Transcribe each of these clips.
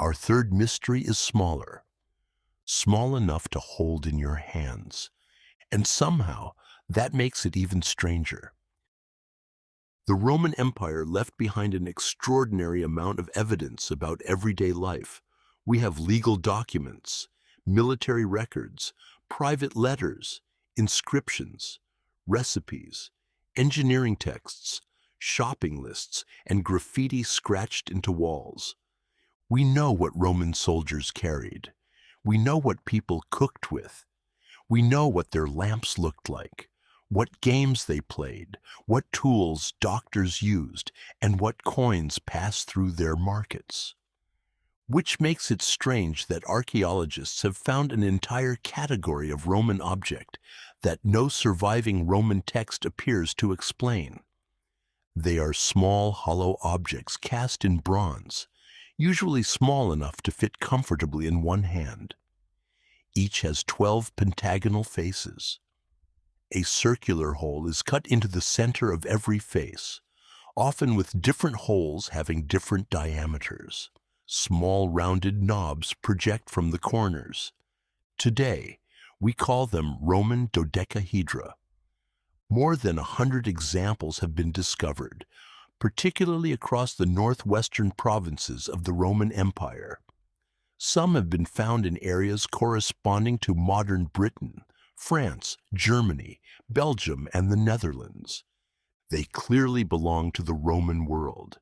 our third mystery is smaller, small enough to hold in your hands. And somehow, that makes it even stranger. The Roman Empire left behind an extraordinary amount of evidence about everyday life. We have legal documents, military records, private letters, inscriptions, recipes, engineering texts, shopping lists, and graffiti scratched into walls. We know what Roman soldiers carried. We know what people cooked with. We know what their lamps looked like, what games they played, what tools doctors used, and what coins passed through their markets. Which makes it strange that archaeologists have found an entire category of Roman object that no surviving Roman text appears to explain. They are small, hollow objects cast in bronze, usually small enough to fit comfortably in one hand. Each has 12 pentagonal faces. A circular hole is cut into the center of every face, often with different holes having different diameters. Small rounded knobs project from the corners. Today, we call them Roman dodecahedra. More than 100 examples have been discovered, particularly across the northwestern provinces of the Roman Empire. Some have been found in areas corresponding to modern Britain, France, Germany, Belgium, and the Netherlands. They clearly belong to the Roman world.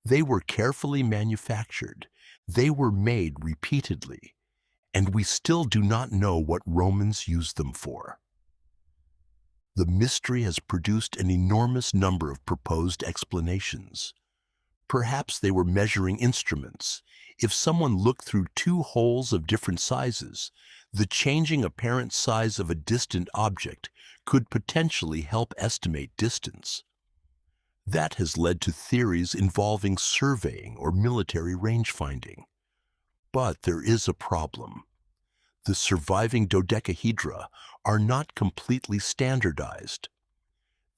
They were carefully manufactured. They were made repeatedly, and we still do not know what Romans used them for. The mystery has produced an enormous number of proposed explanations. Perhaps they were measuring instruments. If someone looked through two holes of different sizes, the changing apparent size of a distant object could potentially help estimate distance. That has led to theories involving surveying or military range-finding. But there is a problem. The surviving dodecahedra are not completely standardized.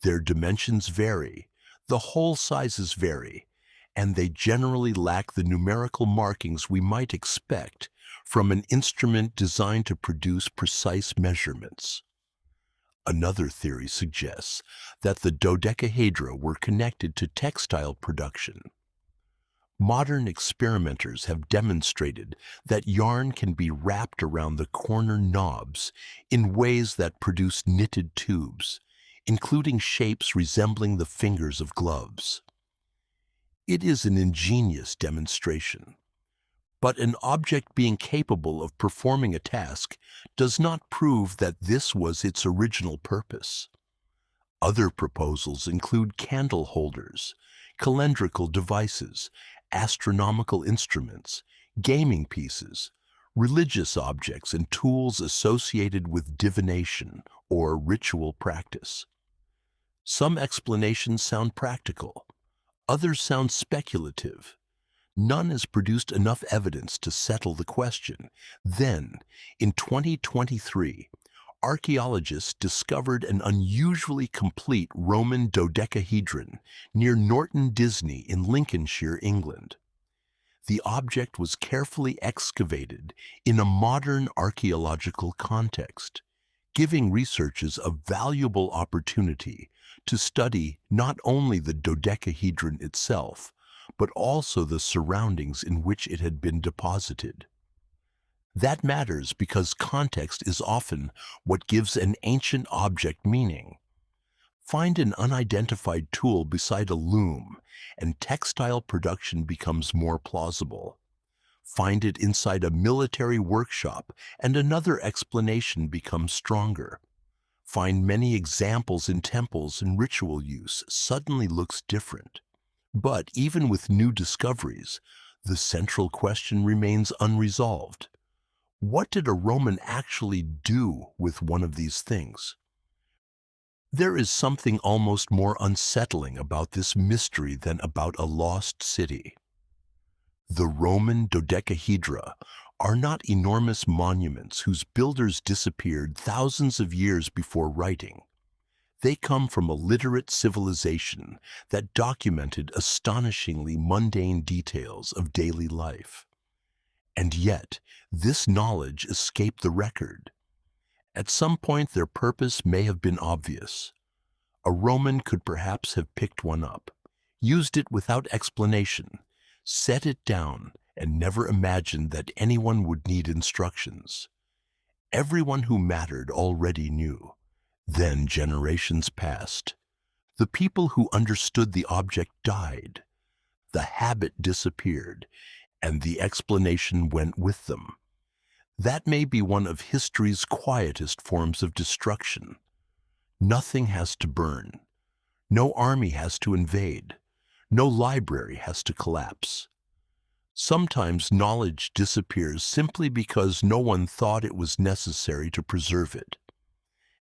Their dimensions vary, the hole sizes vary, and they generally lack the numerical markings we might expect from an instrument designed to produce precise measurements. Another theory suggests that the dodecahedra were connected to textile production. Modern experimenters have demonstrated that yarn can be wrapped around the corner knobs in ways that produce knitted tubes, including shapes resembling the fingers of gloves. It is an ingenious demonstration. But an object being capable of performing a task does not prove that this was its original purpose. Other proposals include candle holders, calendrical devices, astronomical instruments, gaming pieces, religious objects, and tools associated with divination or ritual practice. Some explanations sound practical, others sound speculative. None has produced enough evidence to settle the question. Then, in 2023, archaeologists discovered an unusually complete Roman dodecahedron near Norton Disney in Lincolnshire, England. The object was carefully excavated in a modern archaeological context, giving researchers a valuable opportunity to study not only the dodecahedron itself, but also the surroundings in which it had been deposited. That matters because context is often what gives an ancient object meaning. Find an unidentified tool beside a loom, and textile production becomes more plausible. Find it inside a military workshop, and another explanation becomes stronger. Find many examples in temples and ritual use suddenly looks different. But even with new discoveries, the central question remains unresolved. What did a Roman actually do with one of these things? There is something almost more unsettling about this mystery than about a lost city. The Roman dodecahedra are not enormous monuments whose builders disappeared thousands of years before writing. They come from a literate civilization that documented astonishingly mundane details of daily life. And yet, this knowledge escaped the record. At some point, their purpose may have been obvious. A Roman could perhaps have picked one up, used it without explanation, set it down, and never imagined that anyone would need instructions. Everyone who mattered already knew. Then generations passed. The people who understood the object died. The habit disappeared, and the explanation went with them. That may be one of history's quietest forms of destruction. Nothing has to burn. No army has to invade. No library has to collapse. Sometimes knowledge disappears simply because no one thought it was necessary to preserve it.